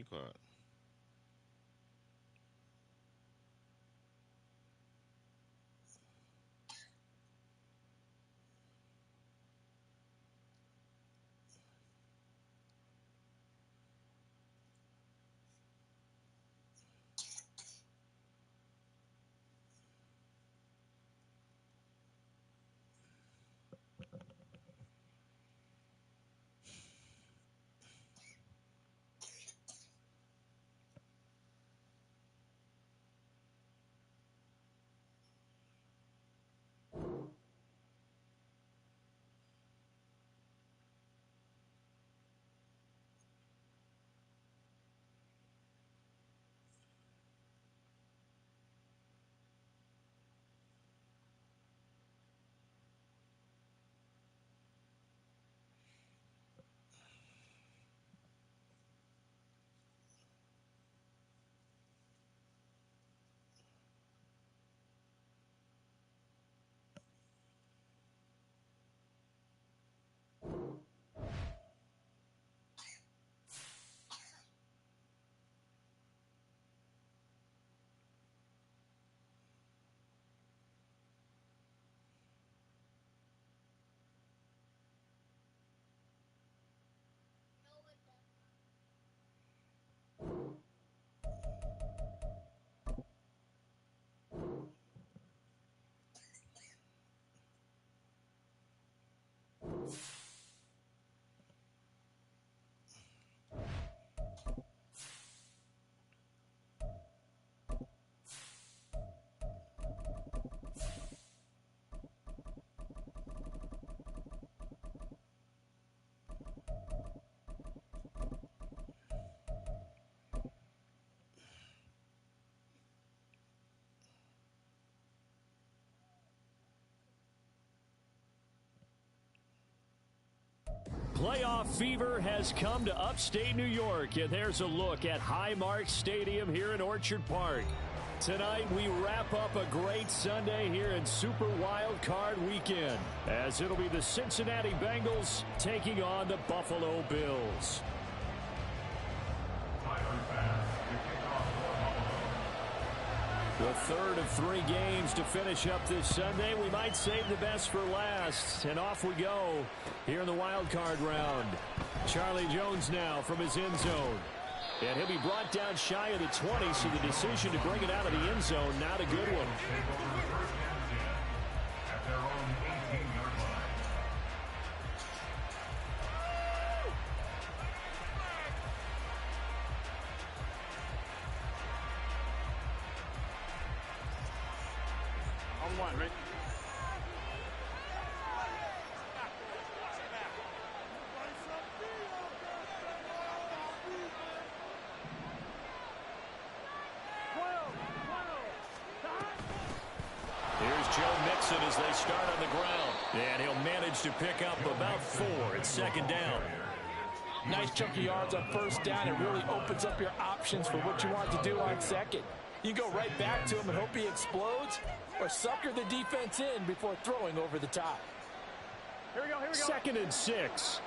he caught? Playoff fever has come to upstate New York, and there's a look at Highmark Stadium here in Orchard Park. Tonight, we wrap up a great Sunday here in Super Wild Card Weekend, as it'll be the Cincinnati Bengals taking on the Buffalo Bills. The third of 3 games to finish up this Sunday. We might save the best for last. And off we go here in the wild card round. Charlie Jones now from his end zone. And he'll be brought down shy of the 20, so the decision to bring it out of the end zone, not a good one. At their own 18-yard line. On one, right? Here's Joe Mixon as they start on the ground. And he'll manage to pick up about 4. It's second down. Nice chunk of yards on first down. It really opens up your options for what you want to do on second. You go right back to him and hope he explodes, or sucker the defense in before throwing over the top. Here we go, here we go. Second and 6.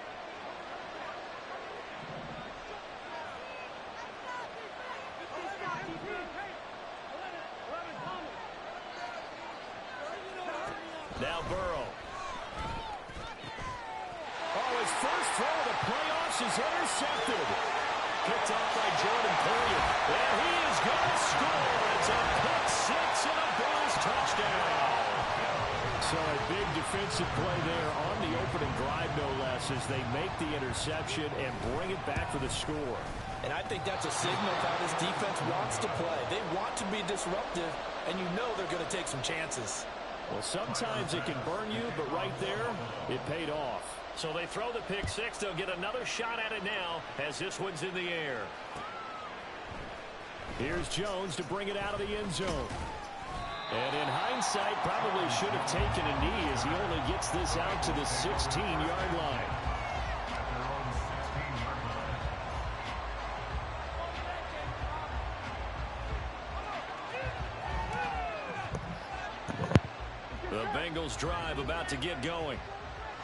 Now Burrow. Oh, his first throw of the playoffs is intercepted. Picked off by Jordan Pulliam. And he is going to score. It's a pick 6 and a Bills touchdown. So a big defensive play there on the opening drive, no less, as they make the interception and bring it back for the score. And I think that's a signal of how this defense wants to play. They want to be disruptive, and you know they're going to take some chances. Well, sometimes it can burn you, but right there, it paid off. So they throw the pick 6. They'll get another shot at it now as this one's in the air. Here's Jones to bring it out of the end zone. And in hindsight, probably should have taken a knee as he only gets this out to the 16-yard line. The Bengals drive about to get going.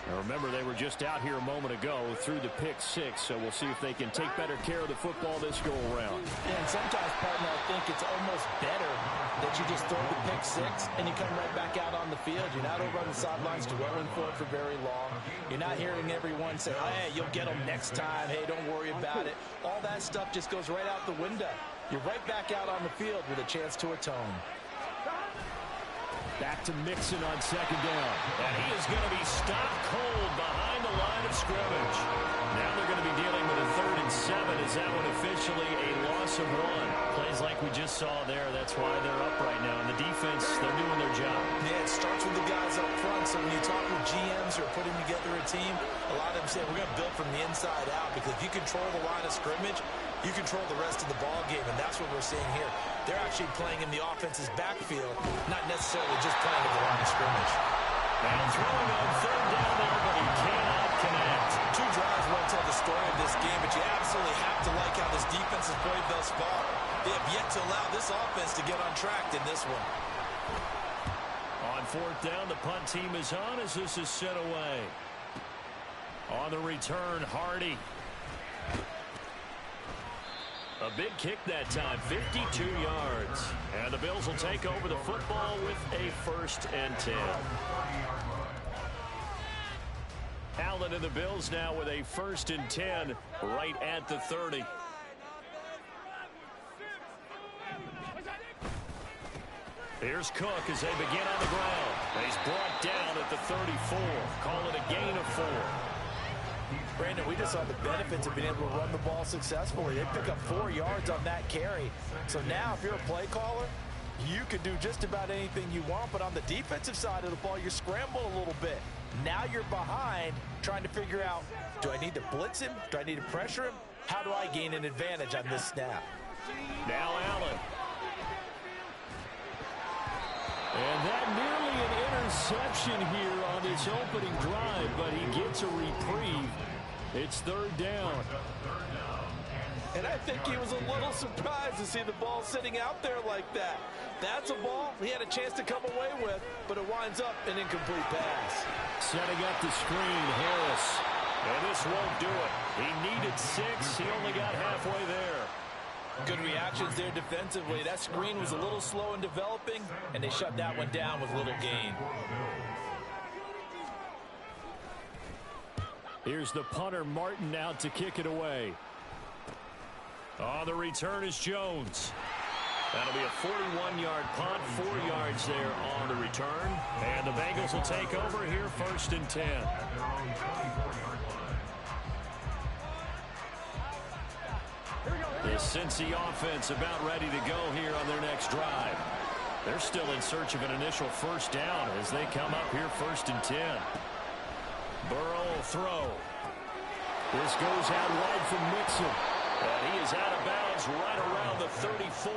Now remember, they were just out here a moment ago through the pick six, so we'll see if they can take better care of the football this go-around. Yeah, and sometimes, partner, I think it's almost better that you just throw the pick six and you come right back out on the field. You're not over on the sidelines dwelling for it for very long. You're not hearing everyone say, hey, you'll get them next time. Hey, don't worry about it. All that stuff just goes right out the window. You're right back out on the field with a chance to atone. Back to Mixon on second down. And he is going to be stopped cold behind the line of scrimmage. Now they're going to be dealing with a 3rd and 7. Is that one officially a loss of 1? Plays like we just saw there. That's why they're up right now. And the defense, they're doing their job. Yeah, it starts with the guys up front. So when you talk with GMs who are putting together a team, a lot of them say we're going to build from the inside out, because if you control the line of scrimmage, you control the rest of the ball game, and that's what we're seeing here. They're actually playing in the offense's backfield, not necessarily just playing at the line of scrimmage. And throwing on 3rd down there, but he cannot connect. 2 drives won't tell the story of this game, but you absolutely have to like how this defense has played thus far. They have yet to allow this offense to get on track in this one. On 4th down, the punt team is on as this is sent away. On the return, Hardy. A big kick that time, 52 yards. And the Bills will take over the football with a 1st and 10. Allen and the Bills now with a 1st and 10 right at the 30. Here's Cook as they begin on the ground. He's brought down at the 34. Call it a gain of 4. Brandon, we just saw the benefits of being able to run the ball successfully. They pick up 4 yards on that carry. So now if you're a play caller, you can do just about anything you want. But on the defensive side of the ball, you scramble a little bit. Now you're behind trying to figure out, do I need to blitz him? Do I need to pressure him? How do I gain an advantage on this snap? Now Allen. And that nearly an interception here on this opening drive, but he gets a reprieve. It's 3rd down. And I think he was a little surprised to see the ball sitting out there like that. That's a ball he had a chance to come away with, but it winds up an incomplete pass. Setting up the screen, Harris. And this won't do it. He needed 6. He only got halfway there. Good reactions there defensively. That screen was a little slow in developing, and they shut that one down with little gain. Here's the punter, Martin, out to kick it away. On the return is Jones. That'll be a 41-yard punt, 4 yards there on the return. And the Bengals will take over here, 1st and 10. The Cincy offense about ready to go here on their next drive. They're still in search of an initial 1st down as they come up here 1st and 10. Burrow will throw. This goes out wide from Mixon. And he is out of bounds right around the 34.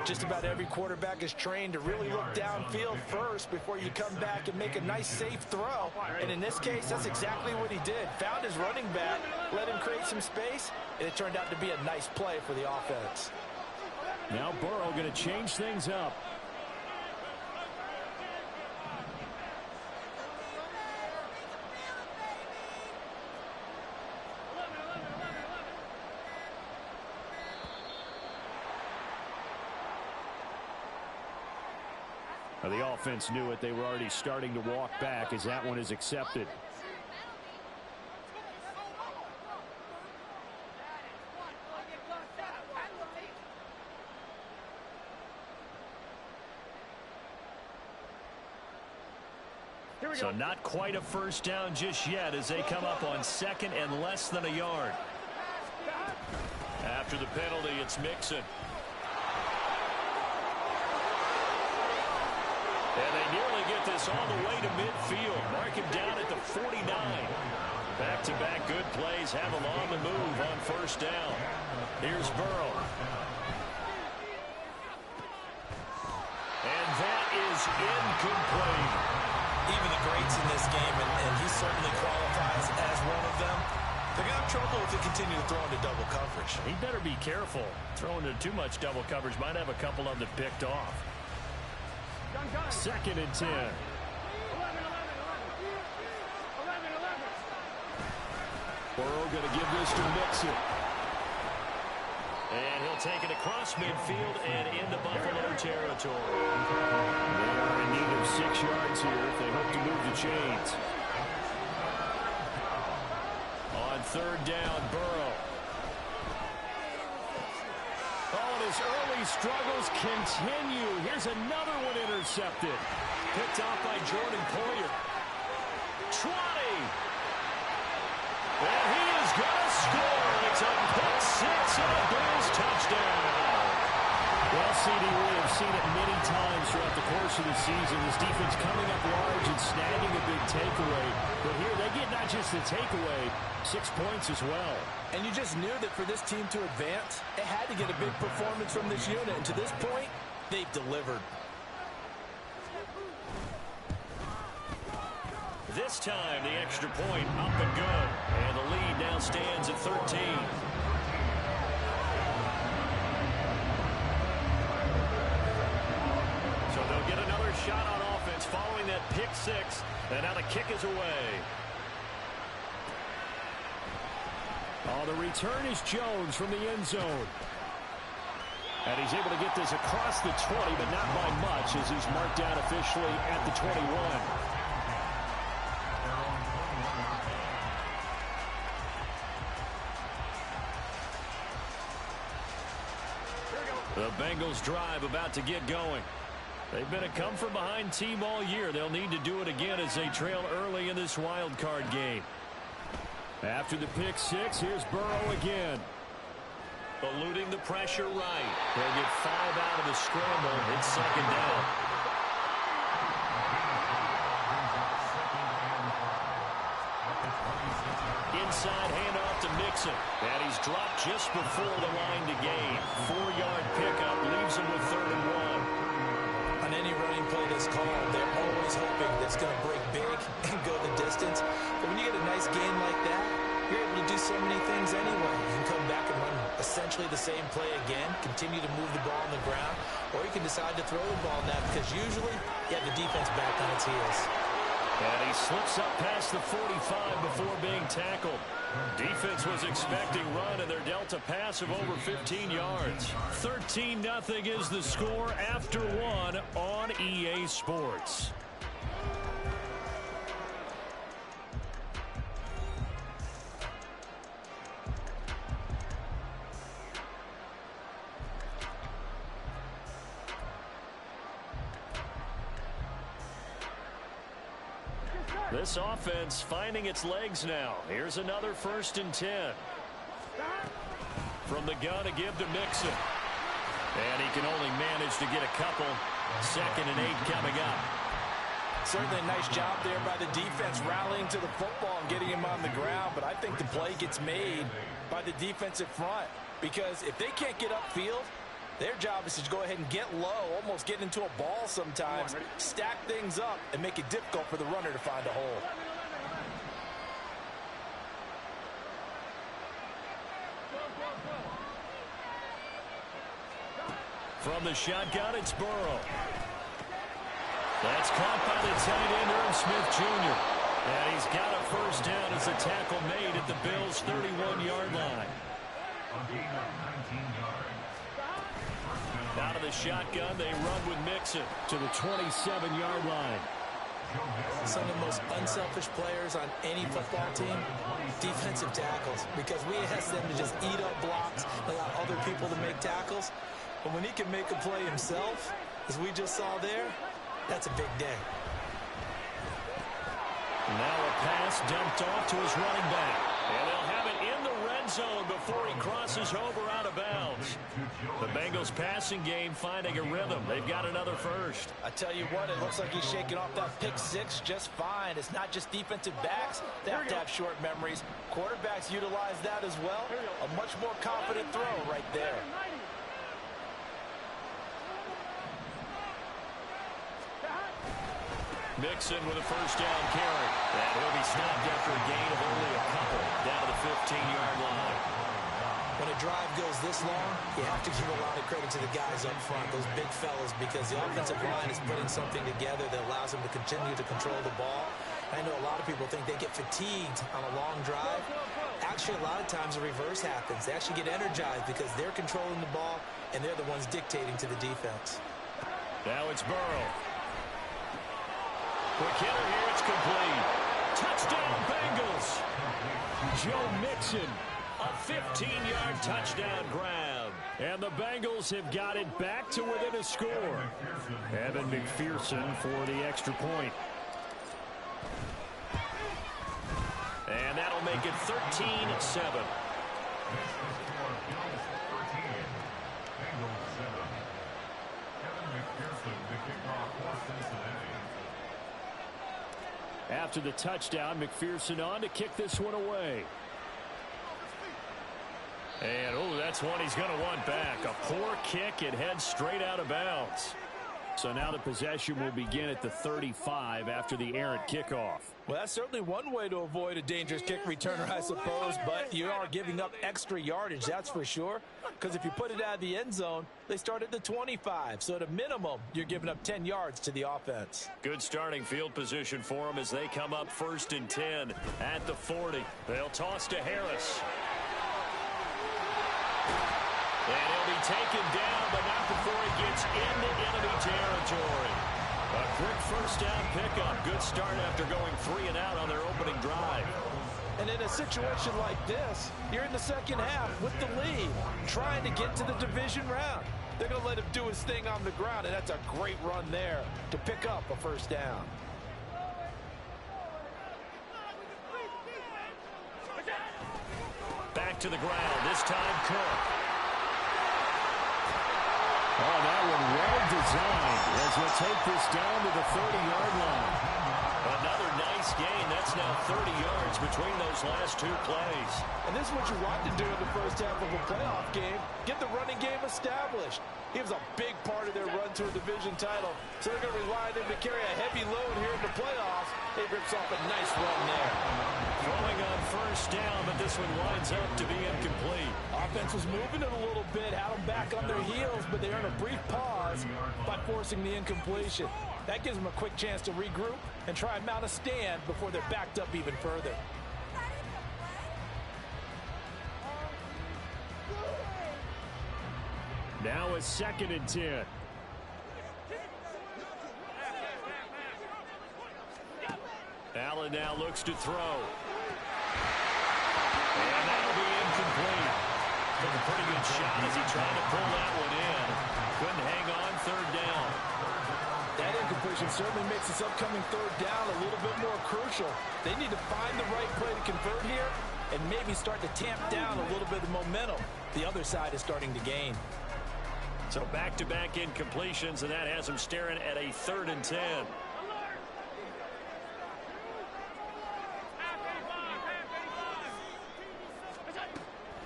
Just about every quarterback is trained to really look downfield first before you come back and make a nice safe throw. And in this case, that's exactly what he did. Found his running back, let him create some space, and it turned out to be a nice play for the offense. Now Burrow going to change things up. Now the offense knew it. They were already starting to walk back as that one is accepted. So not quite a 1st down just yet as they come up on 2nd and less than a yard. After the penalty, it's Mixon. And they nearly get this all the way to midfield. Mark him down at the 49. Back-to-back good plays have him on the move on 1st down. Here's Burrow. And that is incomplete. Even the greats in this game, and he certainly qualifies as one of them, they're going to have trouble if they continue to throw into double coverage. He better be careful. Throwing into too much double coverage might have a couple of them picked off. 2nd and 10. Burrow going to give this to Mixon. And he'll take it across midfield and into Buffalo territory. They're in need of 6 yards here if they hope to move the chains. On 3rd down, Burrow. Oh, and his early struggles continue. Here's another one intercepted. Picked off by Jordan Poyer. 20. And he is going to score. It's a pick 6 and a Bills touchdown. Well, CD, we have seen it many times throughout the course of the season. This defense coming up large and snagging a big takeaway. But here they get not just the takeaway, 6 points as well. And you just knew that for this team to advance, it had to get a big performance from this unit. And to this point, they've delivered. This time, the extra point up and good. And the lead now stands at 13. So they'll get another shot on offense following that pick 6. And now the kick is away. Oh, the return is Jones from the end zone. And he's able to get this across the 20, but not by much as he's marked down officially at the 21. The Bengals drive about to get going. They've been a come-from-behind team all year. They'll need to do it again as they trail early in this wild card game. After the pick 6, here's Burrow again. Eluding the pressure right. They'll get 5 out of the scramble. It's 2nd down. Inside handoff to Mixon. And he's dropped just before the line to gain. 4-yard pickup leaves him with 3rd and 1. On any running play that's called, they're always hoping that it's going to break big and go the distance. But when you get a nice gain like that, you're able to do so many things anyway. You can come back and run essentially the same play again, continue to move the ball on the ground, or you can decide to throw the ball now because usually you have the defense back on its heels. And he slips up past the 45 before being tackled. Defense was expecting run, and they're dealt a pass of over 15 yards. 13-0 is the score after 1 on EA Sports. This offense finding its legs now. Here's another 1st and 10. From the gun to give to Mixon. And he can only manage to get a couple. 2nd and 8 coming up. Certainly a nice job there by the defense rallying to the football and getting him on the ground. But I think the play gets made by the defensive front. Because if they can't get upfield, their job is to go ahead and get low, almost get into a ball sometimes, stack things up, and make it difficult for the runner to find a hole. From the shotgun, it's Burrow. That's caught by the tight end, Irv Smith Jr. And he's got a 1st down as the tackle made at the Bills' 31-yard line. Out of the shotgun, they run with Mixon to the 27-yard line. Some of the most unselfish players on any football team, defensive tackles, because we ask them to just eat up blocks, allow other people to make tackles. But when he can make a play himself, as we just saw there, that's a big day. Now a pass dumped off to his running back. And they'll have it in the red zone before he crosses over out of bounds. The Bengals passing game finding a rhythm. They've got another 1st. I tell you what, it looks like he's shaking off that pick 6 just fine. It's not just defensive backs. They have to have short memories. Quarterbacks utilize that as well. A much more confident throw right there. Mixon with a 1st down carry. And he'll be stopped after a gain of only a couple down to the 15-yard line. When a drive goes this long, you have to give a lot of credit to the guys up front, those big fellas, because the offensive line is putting something together that allows them to continue to control the ball. I know a lot of people think they get fatigued on a long drive. actually, a lot of times the reverse happens. They actually get energized because they're controlling the ball, and they're the ones dictating to the defense. Now it's Burrow. Quick hitter here, it's complete. Touchdown, Bengals. Joe Mixon, a 15-yard touchdown grab. And the Bengals have got it back to within a score. Evan McPherson for the extra point. And that'll make it 13-7. After the touchdown, McPherson on to kick this one away. And, oh, that's one he's going to want back. A poor kick. It heads straight out of bounds. So now the possession will begin at the 35 after the errant kickoff. Well, that's certainly one way to avoid a dangerous kick returner, I suppose, but you are giving up extra yardage, that's for sure, because if you put it out of the end zone, they start at the 25, so at a minimum, you're giving up 10 yards to the offense. Good starting field position for them as they come up 1st and 10 at the 40. They'll toss to Harris. And he'll be taken down, but not before he gets into enemy territory. A quick first down pickup. Good start after going 3 and out on their opening drive. And in a situation like this, you're in the second half with the lead, trying to get to the division round. They're going to let him do his thing on the ground, and that's a great run there to pick up a first down. Back to the ground, this time Cook. Oh, that one well designed as he'll take this down to the 30-yard line. Another nice gain. That's now 30 yards between those last 2 plays. And this is what you want to do in the first half of a playoff game. Get the running game established. He was a big part of their run to a division title. So they're going to rely on him to carry a heavy load here in the playoffs. He rips off a nice run there. Throwing on first down, but this one winds up to be incomplete. Offense was moving it a little bit, had them back on their heels, but they earned a brief pause by forcing the incompletion. That gives them a quick chance to regroup and try and mount a stand before they're backed up even further. Now it's 2nd and 10. Allen now looks to throw. And that'll be incomplete. Took a pretty good shot as he tried to pull that one in. Couldn't hang on 3rd down. That incompletion certainly makes this upcoming 3rd down a little bit more crucial. They need to find the right play to convert here and maybe start to tamp down a little bit of momentum. The other side is starting to gain. So back-to-back incompletions, and that has them staring at a 3rd and 10.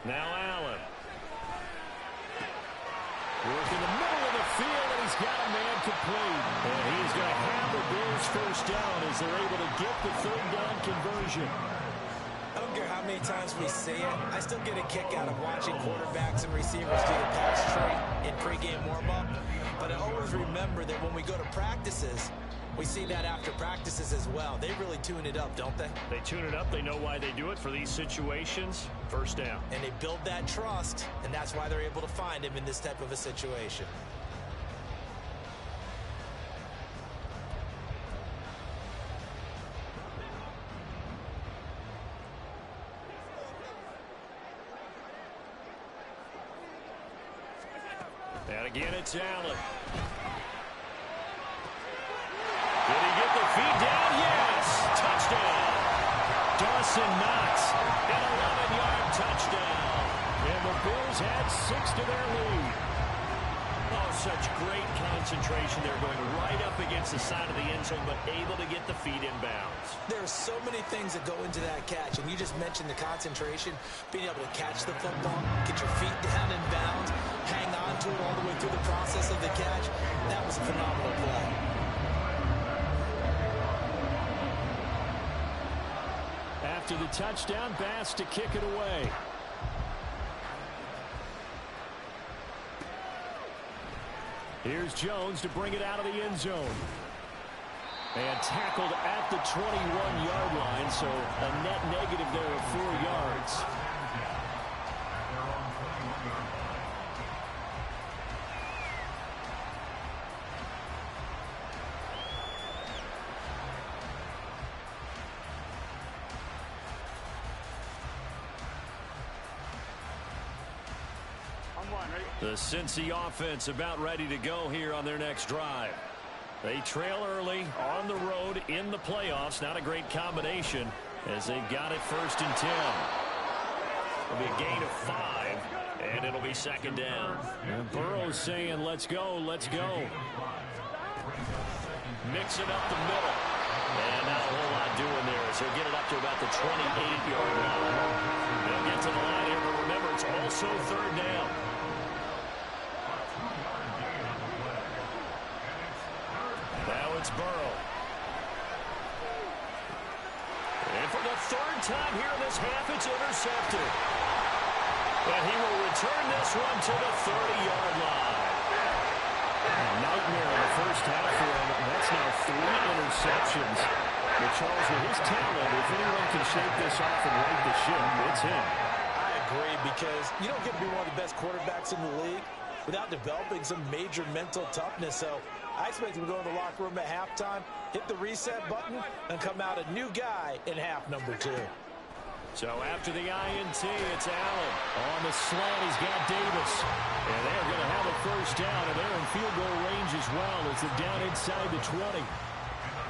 Now Allen. Working the middle of the field, and he's got a man complete. And he's going to have the Bills first down as they're able to get the 3rd down conversion. I don't care how many times we say it, I still get a kick out of watching quarterbacks and receivers do the pass trade in pregame warm-up. But I always remember that when we go to practices, we see that after practices as well. They really tune it up, don't they? They tune it up. They know why they do it for these situations. First down. And they build that trust, and that's why they're able to find him in this type of a situation. And again, it's Allen. Did he get the feet down? Yes! Touchdown! Dawson Knox, an 11-yard touchdown. And the Bills add 6 to their lead. Oh, such great concentration. They're going right up against the side of the end zone, but able to get the feet in bounds. There are so many things that go into that catch, and you just mentioned the concentration, being able to catch the football, get your feet down in bounds, hang on to it all the way through the process of the catch. That was a phenomenal play. After the touchdown, Bass to kick it away. Here's Jones to bring it out of the end zone. And tackled at the 21-yard line, so a net negative there of 4 yards. The Cincy offense about ready to go here on their next drive. They trail early on the road in the playoffs. Not a great combination as they've got it 1st and 10. It'll be a gain of 5, and it'll be 2nd down. And Burrow's saying, let's go, let's go. Mixing up the middle. And not a whole lot doing there as he'll get it up to about the 28-yard line. They'll get to the line here, but remember, it's also 3rd down. Now it's Burrow. And for the 3rd time here in this half, it's intercepted. But he will return this one to the 30-yard line. A nightmare in the first half for him. That's now 3 interceptions. But Charles, with his talent, if anyone can shake this off and right the ship, it's him. I agree, because you don't get to be one of the best quarterbacks in the league without developing some major mental toughness. So I expect him to go in the locker room at halftime, hit the reset button, and come out a new guy in half number 2. So after the INT, it's Allen. On the slant, he's got Davis. And they're going to have a 1st down, and they're in field goal range as well as they're down inside the 20.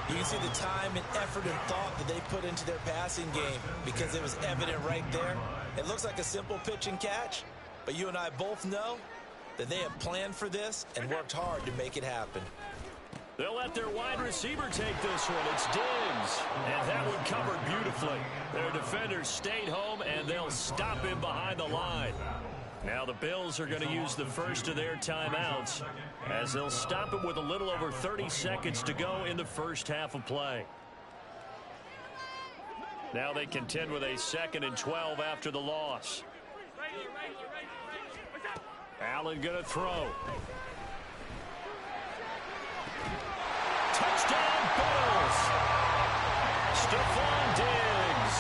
You can see the time and effort and thought that they put into their passing game because it was evident right there. It looks like a simple pitch and catch, but you and I both know that they have planned for this and worked hard to make it happen. They'll let their wide receiver take this one. It's Diggs. And that one covered beautifully. Their defenders stayed home, and they'll stop him behind the line. Now the Bills are going to use the first of their timeouts as they'll stop it with a little over 30 seconds to go in the first half of play. Now they contend with a 2nd and 12 after the loss. Allen going to throw. Touchdown, Bills. Stephon Diggs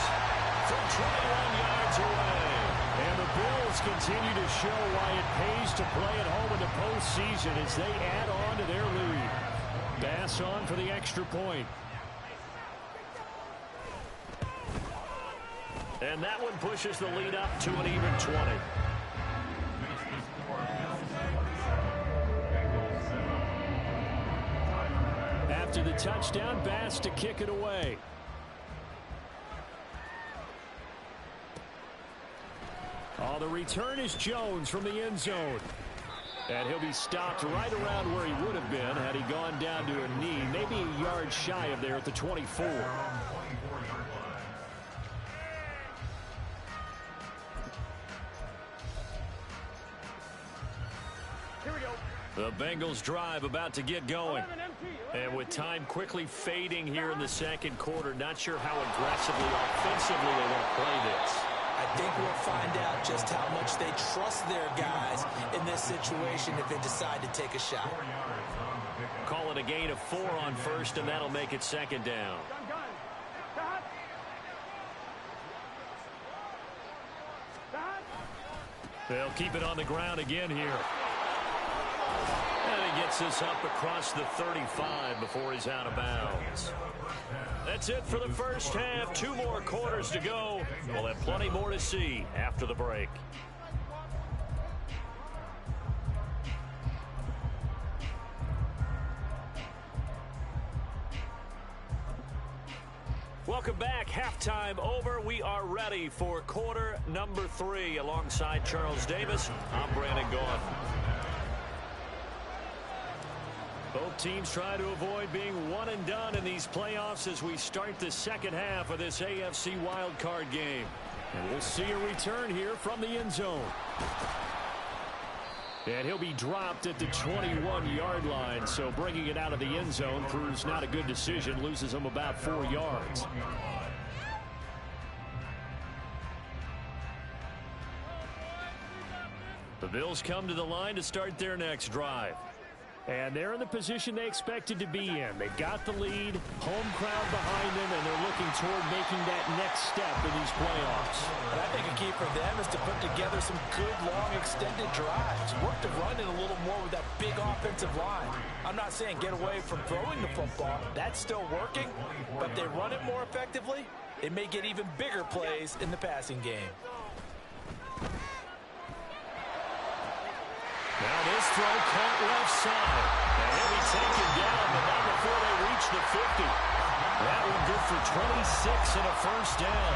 from 21 yards away. And the Bills continue to show why it pays to play at home in the postseason as they add on to their lead. Bass on for the extra point. And that one pushes the lead up to an even 20. After the touchdown, Bass to kick it away. Oh, the return is Jones from the end zone. And he'll be stopped right around where he would have been had he gone down to a knee, maybe a yard shy of there at the 24. The Bengals drive about to get going. And with time quickly fading here in the 2nd quarter, not sure how aggressively, offensively they want to play this. I think we'll find out just how much they trust their guys in this situation if they decide to take a shot. Call it a gain of 4 on 1st, and that'll make it 2nd down. They'll keep it on the ground again here. And he gets this up across the 35 before he's out of bounds. That's it for the first half. 2 more quarters to go. We'll have plenty more to see after the break. Welcome back. Halftime over. We are ready for quarter number 3. Alongside Charles Davis, I'm Brandon Gaughan. Both teams try to avoid being one and done in these playoffs as we start the second half of this AFC wildcard game. And we'll see a return here from the end zone. And he'll be dropped at the 21-yard line, so bringing it out of the end zone proves not a good decision, loses him about 4 yards. The Bills come to the line to start their next drive. And they're in the position they expected to be in. They've got the lead, home crowd behind them, and they're looking toward making that next step in these playoffs. But I think a key for them is to put together some good, long, extended drives. Work the run in a little more with that big offensive line. I'm not saying get away from throwing the football. That's still working. But if they run it more effectively, it may get even bigger plays in the passing game. Now this throw caught left side. And he'll be taken down, but not before they reach the 50. That one good for 26 and a first down.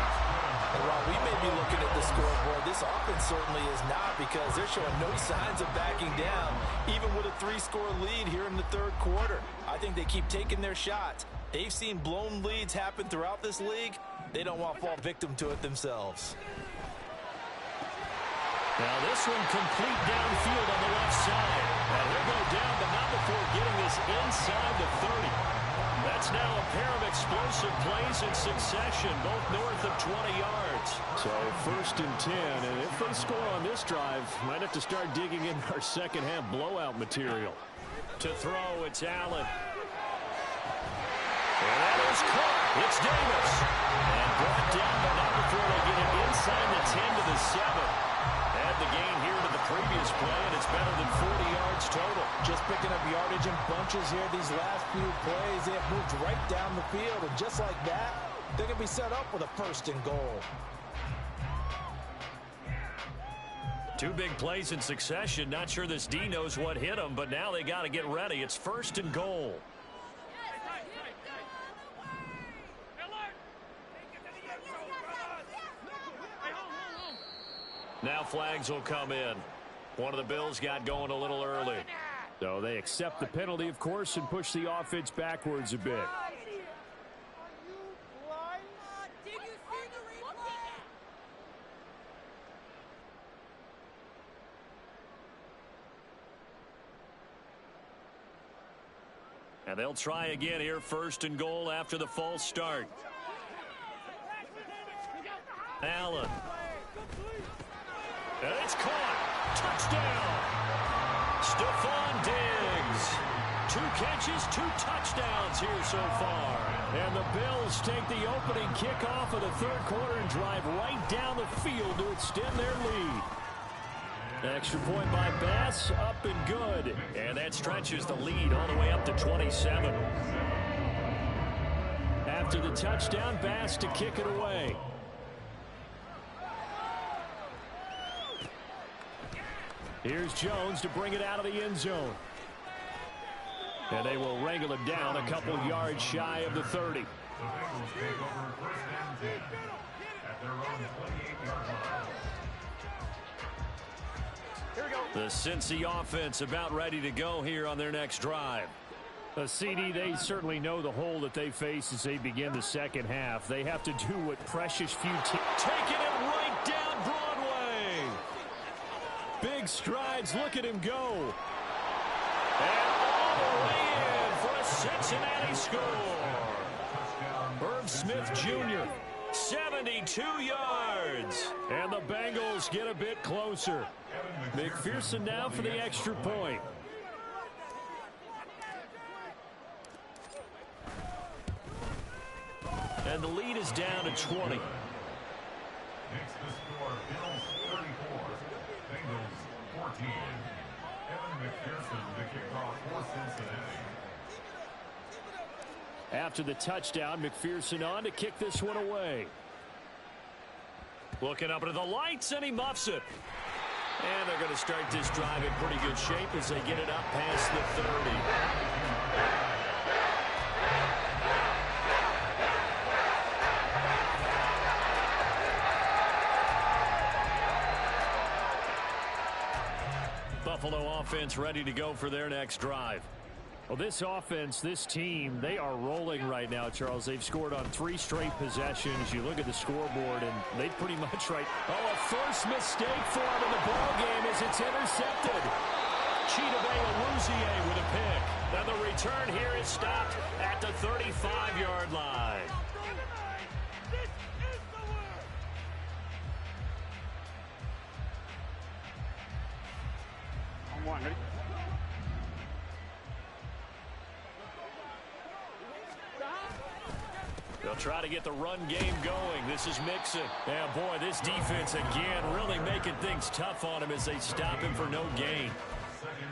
And while we may be looking at the scoreboard, this offense certainly is not, because they're showing no signs of backing down, even with a 3-score lead here in the third quarter. I think they keep taking their shots. They've seen blown leads happen throughout this league. They don't want to fall victim to it themselves. Now this one complete downfield on the left side. And he'll go down, but not before getting this inside the 30. That's now a pair of explosive plays in succession, both north of 20 yards. So first and 10, and if they score on this drive, might have to start digging in our second half blowout material. To throw, it's Allen. And that is caught. It's Davis. And brought down, but not before they get it inside the 10 to the 7. Add the gain here to the previous play, and it's better than 40 yards total. Just picking up yardage in bunches here these last few plays. They have moved right down the field, and just like that, they're going to be set up with a first and goal. 2 big plays in succession. Not sure this D knows what hit them, but now they got to get ready. It's first and goal. Now flags will come in. One of the Bills got going a little early. So they accept the penalty, of course, and push the offense backwards a bit. And they'll try again here, first and goal after the false start. Allen. And it's caught. Touchdown. Stephon Diggs. 2 catches, 2 touchdowns here so far. And the Bills take the opening kickoff of the third quarter and drive right down the field to extend their lead. Extra point by Bass, up and good. And that stretches the lead all the way up to 27. After the touchdown, Bass to kick it away. Here's Jones to bring it out of the end zone. And they will wrangle it down a couple yards shy of the 30. The Bengals take over first down 10 at their own 28-yard line. Here we go. The Cincy offense about ready to go here on their next drive. CD, they certainly know the hole that they face as they begin the second half. They have to do what precious few teams. Taking it right down Broadway. Big strides. Look at him go. And all the way in for a Cincinnati score. Herb Smith Jr. 72 yards. And the Bengals get a bit closer. McPherson now for the extra point. And the lead is down to 20. Makes the score Bills 34, Bengals 14. Evan McPherson to kick off for Cincinnati. After the touchdown, McPherson on to kick this one away. Looking up into the lights, and he muffs it. And they're going to start this drive in pretty good shape as they get it up past the 30. Buffalo offense ready to go for their next drive. Well, this offense, this team, they are rolling right now, Charles. They've scored on 3 straight possessions. You look at the scoreboard, and they pretty much right. Oh, a first mistake for them in the ball game as it's intercepted. Chidobe Awuzie with a pick. Now the return here is stopped at the 35-yard line. On one, ready? They'll try to get the run game going. This is Mixon. Yeah, boy, this defense again really making things tough on him as they stop him for no gain.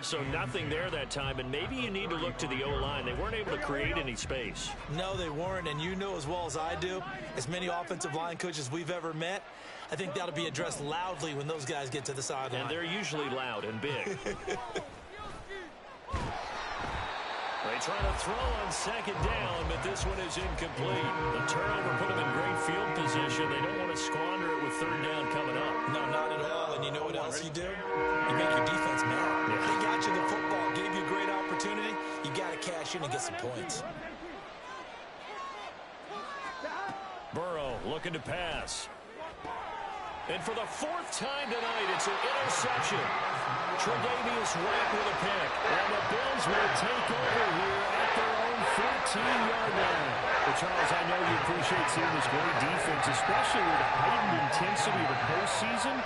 So nothing there that time, and maybe you need to look to the O-line. They weren't able to create any space. No, they weren't, and you know as well as I do, as many offensive line coaches we've ever met, I think that'll be addressed loudly when those guys get to the sideline. And they're usually loud and big. They try to throw on second down, but this one is incomplete. The turnover put them in great field position. They don't want to squander it with third down coming up. No, not at all. And you know what else you do? You make your defense mad. Yeah. They got you the football, gave you a great opportunity. You got to cash in and get some points. Burrow looking to pass. And for the fourth time tonight, it's an interception. Tre'Davious White with a pick. And the Bills will take over here at their own 14-yard line. Well, Charles, I know you appreciate seeing this great defense, especially with the heightened intensity of the postseason.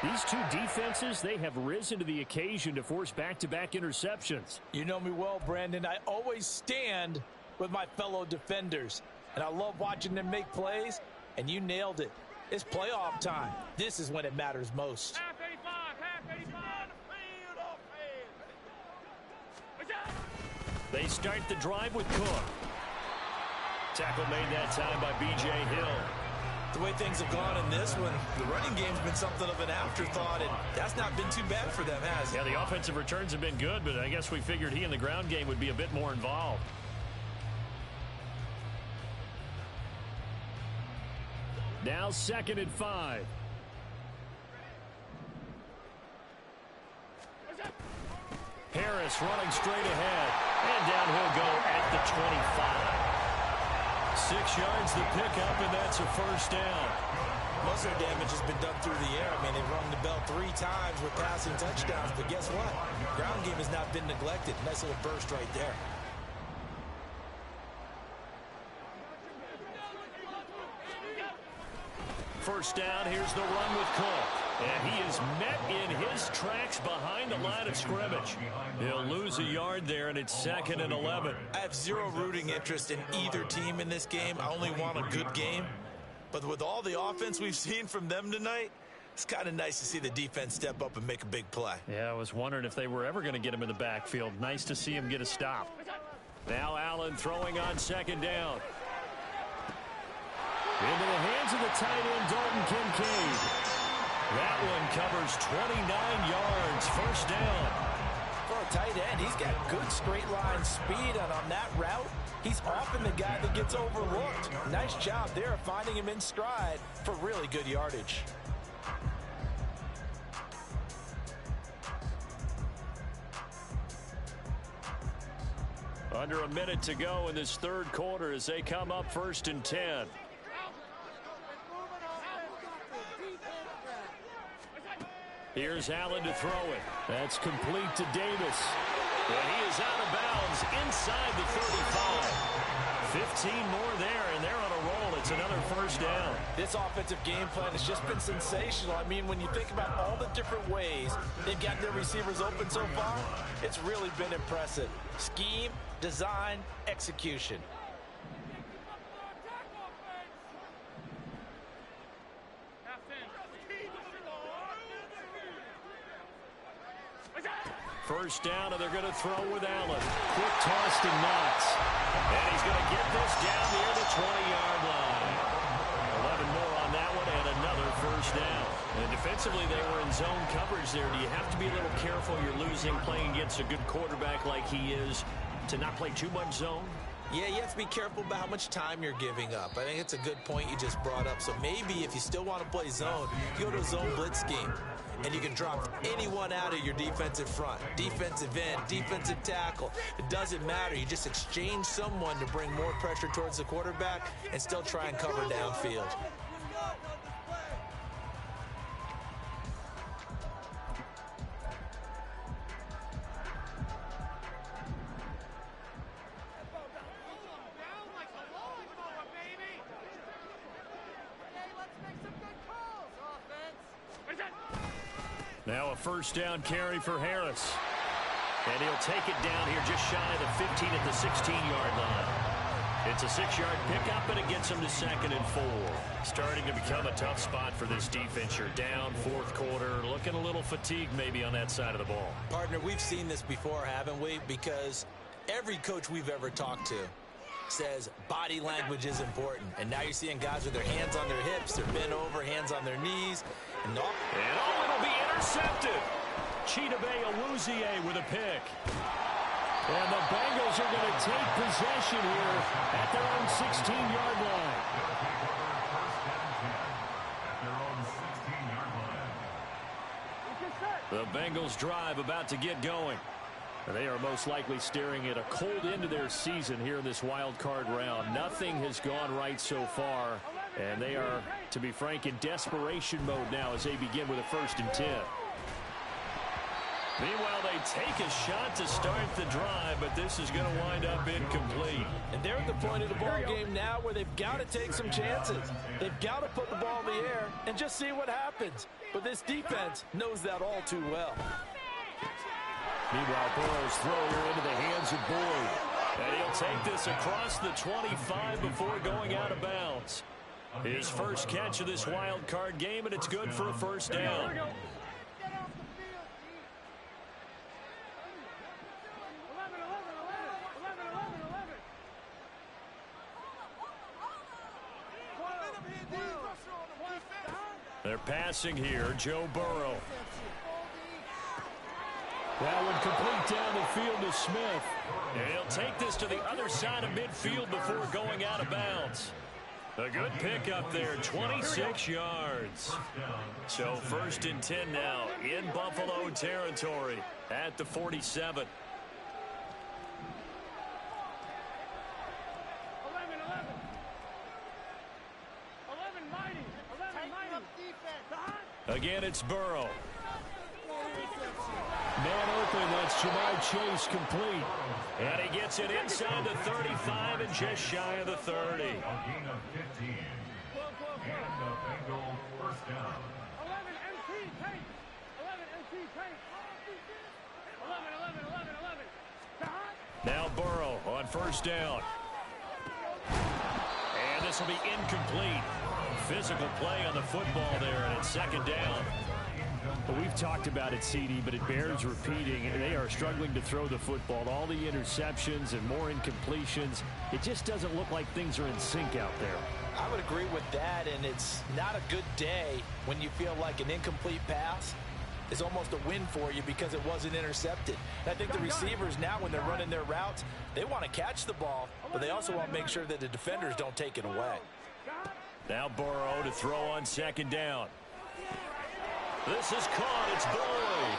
These two defenses, they have risen to the occasion to force back-to-back interceptions. You know me well, Brandon. I always stand with my fellow defenders. And I love watching them make plays, and you nailed it. It's playoff time. This is when it matters most. Half 85, half 85. They start the drive with Cook. Tackle made that time by B.J. Hill. The way things have gone in this one, the running game's been something of an afterthought, and that's not been too bad for them, has it? Yeah, the offensive returns have been good, but I guess we figured he in the ground game would be a bit more involved. Now 2nd and 5. Harris running straight ahead. And down he'll go at the 25. 6 yards the pickup, and that's a first down. Most of their damage has been done through the air. I mean, they've rung the bell 3 times with passing touchdowns, but guess what? Ground game has not been neglected. Nice little burst right there. First down, here's the run with Cook. And he is met in his tracks behind the line of scrimmage. He'll lose a yard there, and it's 2nd and 11. I have zero rooting interest in either team in this game. I only want a good game. But with all the offense we've seen from them tonight, it's kind of nice to see the defense step up and make a big play. Yeah, I was wondering if they were ever going to get him in the backfield. Nice to see him get a stop. Now Allen throwing on 2nd down. Into the hands of the tight end, Dalton Kincaid. That one covers 29 yards. First down. For a tight end, he's got good straight line speed, and on that route, he's often the guy that gets overlooked. Nice job there finding him in stride for really good yardage. Under a minute to go in this third quarter as they come up 1st and 10. Here's Allen to throw it. That's complete to Davis. And he is out of bounds inside the 35. 15 more there, and they're on a roll. It's another first down. This offensive game plan has just been sensational. I mean, when you think about all the different ways they've got their receivers open so far, it's really been impressive. Scheme, design, execution. First down, and they're going to throw with Allen. Quick toss to Knox. And he's going to get this down near the 20-yard line. 11 more on that one, and another first down. And defensively, they were in zone coverage there. Do you have to be a little careful? You're losing, playing against a good quarterback like he is, to not play too much zone? Yeah, you have to be careful about how much time you're giving up. I think it's a good point you just brought up. So maybe if you still want to play zone, you go to a zone blitz scheme. And you can drop anyone out of your defensive front. Defensive end, defensive tackle. It doesn't matter. You just exchange someone to bring more pressure towards the quarterback and still try and cover downfield. Now a first down carry for Harris. And he'll take it down here just shy of the 15 at the 16-yard line. It's a 6-yard pickup, and it gets them to 2nd and 4. Starting to become a tough spot for this defense. You're down 4th quarter, looking a little fatigued maybe on that side of the ball. Partner, we've seen this before, haven't we? Because every coach we've ever talked to says body language is important. And now you're seeing guys with their hands on their hips, they're bent over, hands on their knees. And it'll be intercepted. Ggtg Awuzie with a pick. And the Bengals are going to take possession here at their own 16-yard line. The Bengals drive about to get going. They are most likely staring at a cold end to their season here in this wild card round. Nothing has gone right so far, and they are, to be frank, in desperation mode now as they begin with a 1st and 10. Meanwhile, they take a shot to start the drive, but this is going to wind up incomplete. And they're at the point of the ball game now where they've got to take some chances. They've got to put the ball in the air and just see what happens. But this defense knows that all too well. Meanwhile, Burrow's throw here into the hands of Boyd. And he'll take this across the 25 before going out of bounds. His first catch of this wild card game, and it's good for a 1st down. They're passing here, Joe Burrow. That one complete down the field to Smith. And he'll take this to the other side of midfield before going out of bounds. A good pick up there, 26 yards. So 1st and 10 now in Buffalo territory at the 47. Again, it's Burrow. Man open, that's Jamar Chase complete. And he gets it inside the 35 and just shy of the 30. A gain of 15. And the Bengal 1st down. 11 MT tape. 11 MT tape. 11. Now Burrow on 1st down. And this will be incomplete. Physical play on the football there, and it's 2nd down. Well, we've talked about it, CD, but it bears repeating. They are struggling to throw the football. All the interceptions and more incompletions. It just doesn't look like things are in sync out there. I would agree with that, and it's not a good day when you feel like an incomplete pass is almost a win for you because it wasn't intercepted. And I think the receivers now, when they're running their routes, they want to catch the ball, but they also want to make sure that the defenders don't take it away. Now Burrow to throw on 2nd down. This is caught. It's Boyd.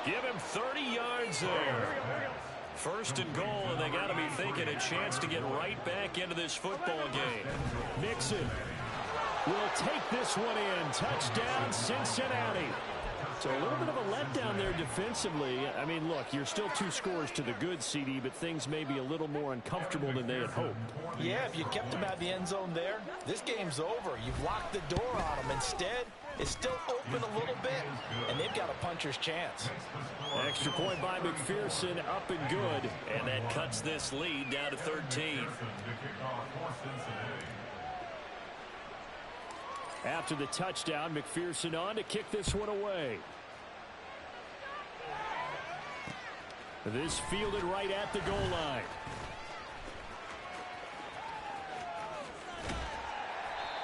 Give him 30 yards there. 1st and goal, and they got to be thinking a chance to get right back into this football game. Mixon will take this one in. Touchdown, Cincinnati. So a little bit of a letdown there defensively. I mean, look, you're still 2 scores to the good, CD, but things may be a little more uncomfortable than they had hoped. Yeah, if you kept them out of the end zone there, this game's over. You've locked the door on them. Instead, it's still open a little bit, and they've got a puncher's chance. Extra point by McPherson, up and good. And that cuts this lead down to 13. After the touchdown, McPherson on to kick this one away. This fielded right at the goal line.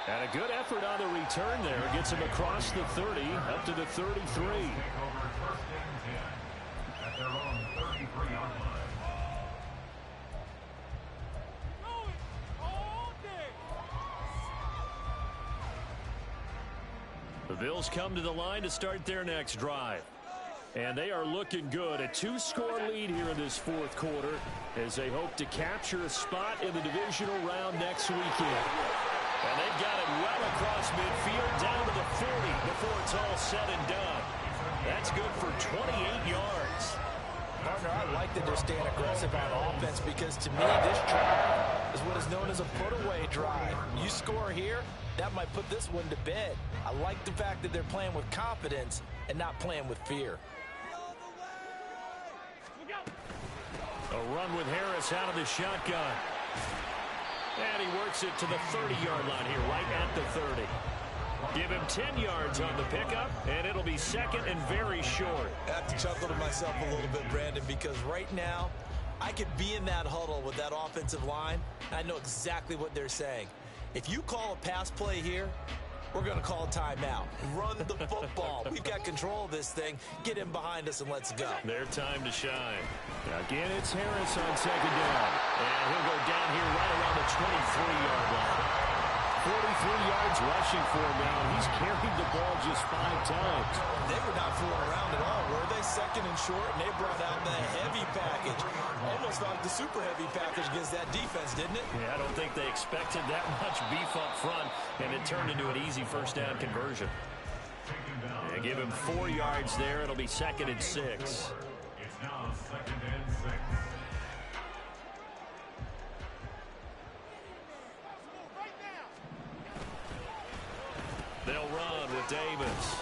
And a good effort on the return there. Gets him across the 30, up to the 33. The Bills come to the line to start their next drive. And they are looking good. A 2-score lead here in this 4th quarter as they hope to capture a spot in the divisional round next weekend. And they've got it well across midfield down to the 40 before it's all said and done. That's good for 28 yards. Partner, I like that they're staying aggressive on offense because to me this drive is what is known as a put-away drive. You score here, that might put this one to bed. I like the fact that they're playing with confidence and not playing with fear. A run with Harris out of the shotgun. And he works it to the 30-yard line here, right at the 30. Give him 10 yards on the pickup, and it'll be second and very short. I have to chuckle to myself a little bit, Brandon, because right now I could be in that huddle with that offensive line. I know exactly what they're saying. If you call a pass play here, we're going to call timeout. Run the football. We've got control of this thing. Get him behind us and let's go. Their time to shine. Again, it's Harris on second down. And he'll go down here right around the 23-yard line. 43 yards rushing for him now. He's carried the ball just 5 times. They were not fooling around at all, were they? Second and short, and they brought out the heavy package. Almost like the super heavy package against that defense, didn't it? Yeah, I don't think they expected that much beef up front, and it turned into an easy first down conversion. And give him 4 yards there. It'll be second and 6. It's now second and 6. They'll run with Davis.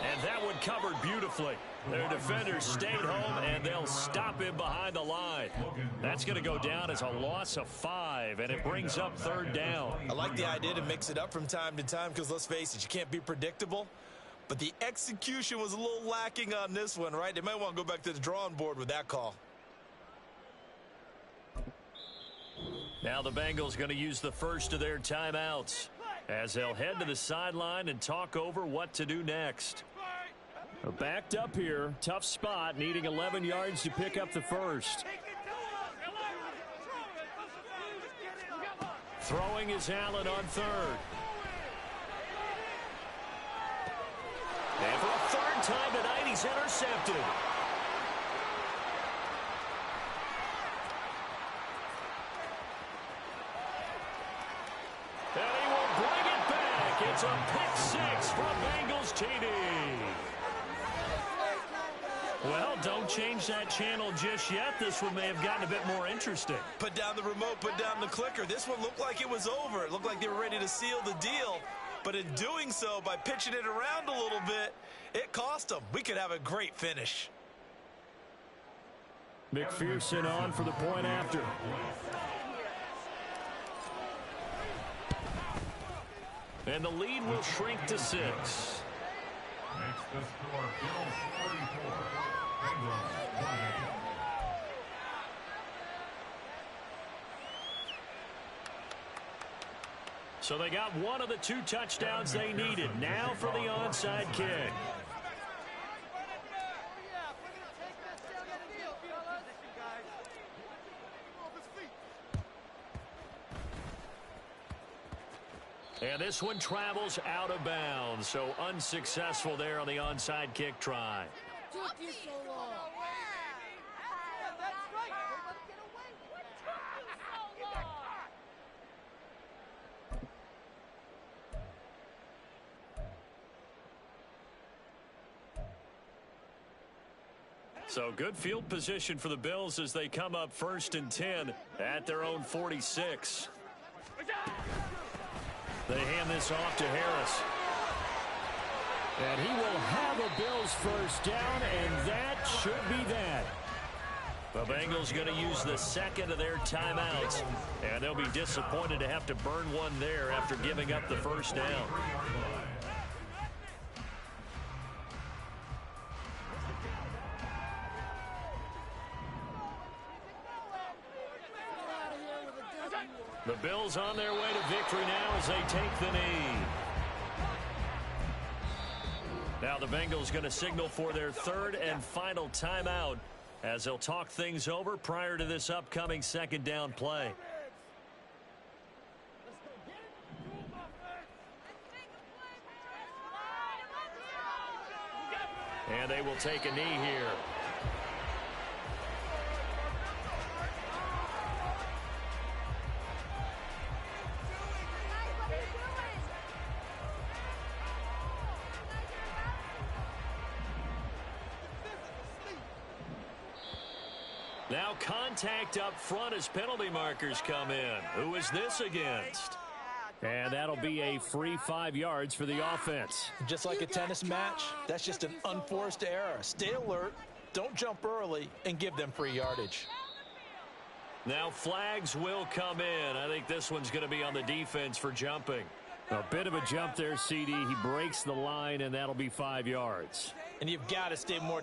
And that one covered beautifully. Their defenders stayed home, and they'll stop him behind the line. That's going to go down as a loss of 5, and it brings up third down. I like the idea to mix it up from time to time because, let's face it, you can't be predictable. But the execution was a little lacking on this one, right? They might want to go back to the drawing board with that call. Now the Bengals going to use the first of their timeouts as they'll head to the sideline and talk over what to do next. Backed up here, tough spot, needing 11 yards to pick up the first. Throwing is Allen on third. And for a third time tonight, he's intercepted. And he will bring it back. It's a pick 6 from Bengals TD. Well, don't change that channel just yet. This one may have gotten a bit more interesting. Put down the remote, put down the clicker. This one looked like it was over. It looked like they were ready to seal the deal. But in doing so, by pitching it around a little bit, it cost them. We could have a great finish. McPherson on for the point after. And the lead will shrink to 6. Makes the score Bills 44, Bengals 28. So they got one of the 2 touchdowns they needed. Now for the onside kick. And this one travels out of bounds, so unsuccessful there on the onside kick try. So good field position for the Bills as they come up 1st and 10 at their own 46. They hand this off to Harris. And he will have a Bills first down, and that should be that. The Bengals going to use the second of their timeouts, and they'll be disappointed to have to burn one there after giving up the first down. The Bills on their way to victory now as they take the knee. Now the Bengals going to signal for their third and final timeout as they'll talk things over prior to this upcoming second down play. And they will take a knee here. Now contact up front as penalty markers come in. Who is this against? And that'll be a free 5 yards for the offense. Just like a tennis match, that's just an unforced error. Stay alert, don't jump early, and give them free yardage. Now flags will come in. I think this one's going to be on the defense for jumping. A bit of a jump there, CD. He breaks the line, and that'll be 5 yards. And you've got to stay more